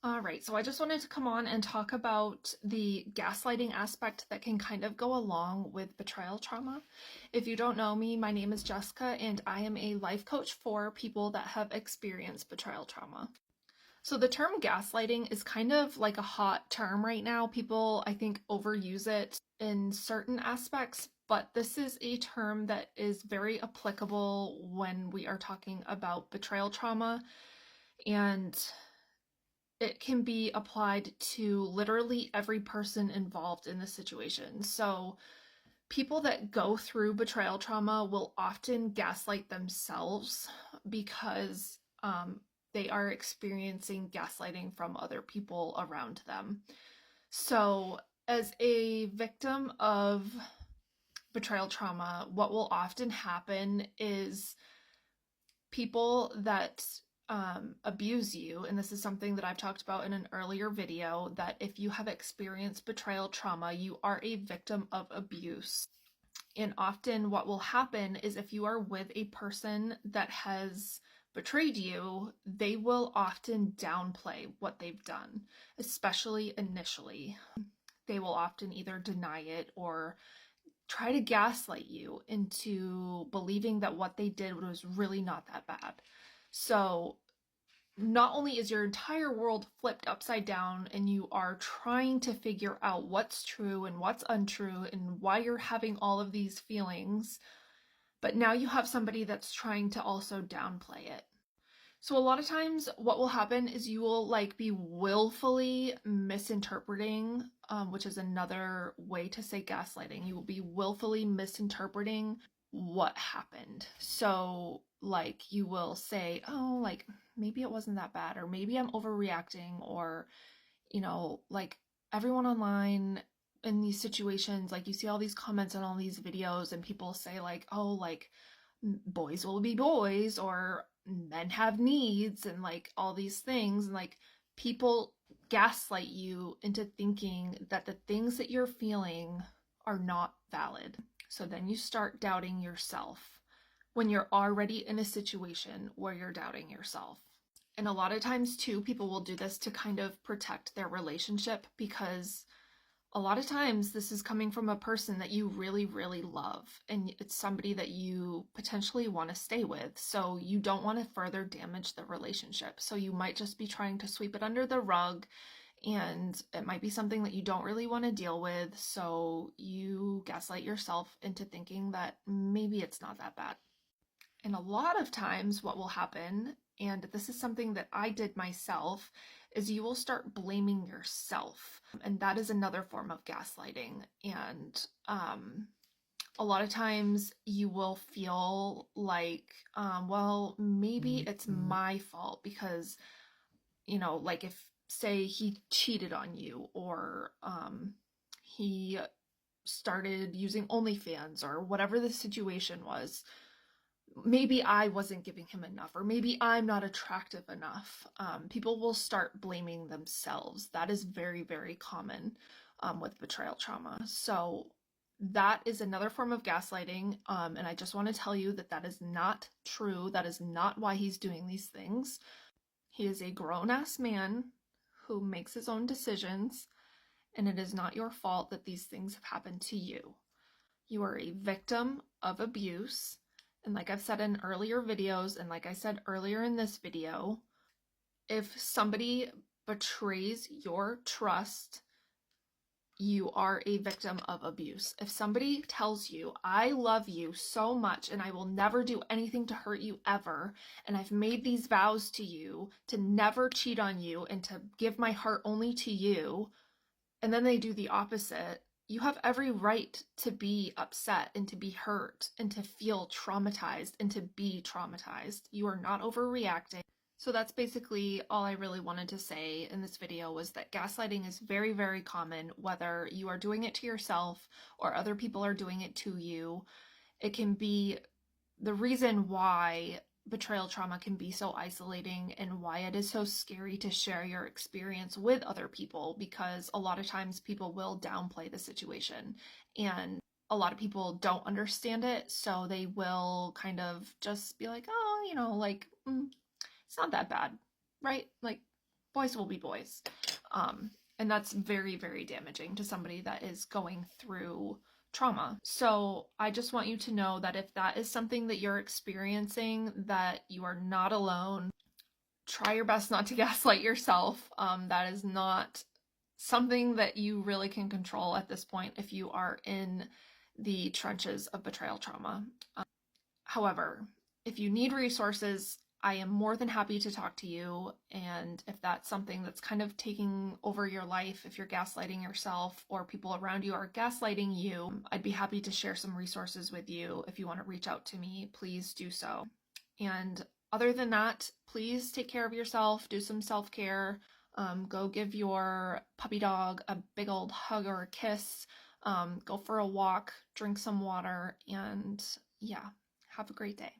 All right, so I just wanted to come on and talk about the gaslighting aspect that can kind of go along with betrayal trauma. If you don't know me, my name is Jessica, and I am a life coach for people that have experienced betrayal trauma. So the term gaslighting is kind of like a hot term right now. People, I think, overuse it in certain aspects, but this is a term that is very applicable when we are talking about betrayal trauma, and it can be applied to literally every person involved in the situation. So people that go through betrayal trauma will often gaslight themselves because they are experiencing gaslighting from other people around them. So as a victim of betrayal trauma, what will often happen is people that abuse you, and this is something that I've talked about in an earlier video, that if you have experienced betrayal trauma, you are a victim of abuse. And often what will happen is if you are with a person that has betrayed you, they will often downplay what they've done, especially initially. They will often either deny it or try to gaslight you into believing that what they did was really not that bad. So not only is your entire world flipped upside down and you are trying to figure out what's true and what's untrue and why you're having all of these feelings, but now you have somebody that's trying to also downplay it. So a lot of times what will happen is you will be willfully misinterpreting, which is another way to say gaslighting. You will be willfully misinterpreting what happened. So you will say, oh, maybe it wasn't that bad, or maybe I'm overreacting, or, everyone online in these situations, you see all these comments on all these videos and people say oh, boys will be boys, or men have needs, and all these things, and people gaslight you into thinking that the things that you're feeling are not valid. So then you start doubting yourself when you're already in a situation where you're doubting yourself. And a lot of times too, people will do this to kind of protect their relationship, because a lot of times this is coming from a person that you really, really love, and it's somebody that you potentially want to stay with. So you don't want to further damage the relationship. So you might just be trying to sweep it under the rug, and it might be something that you don't really want to deal with. So you gaslight yourself into thinking that maybe it's not that bad. And a lot of times what will happen, and this is something that I did myself, is you will start blaming yourself. And that is another form of gaslighting. And a lot of times you will feel well, maybe it's my fault because, if, say, he cheated on you, or he started using OnlyFans, or whatever the situation was, maybe I wasn't giving him enough, or maybe I'm not attractive enough. People will start blaming themselves. That is very, very common with betrayal trauma. So that is another form of gaslighting. And I just want to tell you that that is not true. That is not why he's doing these things. He is a grown-ass man who makes his own decisions, and it is not your fault that these things have happened to you. You are a victim of abuse. And like I've said in earlier videos, and like I said earlier in this video, if somebody betrays your trust, you are a victim of abuse. If somebody tells you, I love you so much and I will never do anything to hurt you ever, and I've made these vows to you to never cheat on you and to give my heart only to you, and then they do the opposite, you have every right to be upset and to be hurt and to feel traumatized and to be traumatized. You are not overreacting. So that's basically all I really wanted to say in this video, was that gaslighting is very, very common, whether you are doing it to yourself or other people are doing it to you. It can be the reason why betrayal trauma can be so isolating, and why it is so scary to share your experience with other people, because a lot of times people will downplay the situation, and a lot of people don't understand it, so they will kind of just be like, oh, it's not that bad, right? boys will be boys. And that's very, very damaging to somebody that is going through trauma. So I just want you to know that if that is something that you're experiencing, that you are not alone. Try your best not to gaslight yourself. That is not something that you really can control at this point if you are in the trenches of betrayal trauma. However, if you need resources, I am more than happy to talk to you. And if that's something that's kind of taking over your life, if you're gaslighting yourself or people around you are gaslighting you, I'd be happy to share some resources with you. If you want to reach out to me, please do so. And other than that, please take care of yourself, do some self-care, go give your puppy dog a big old hug or a kiss, go for a walk, drink some water, and yeah, have a great day.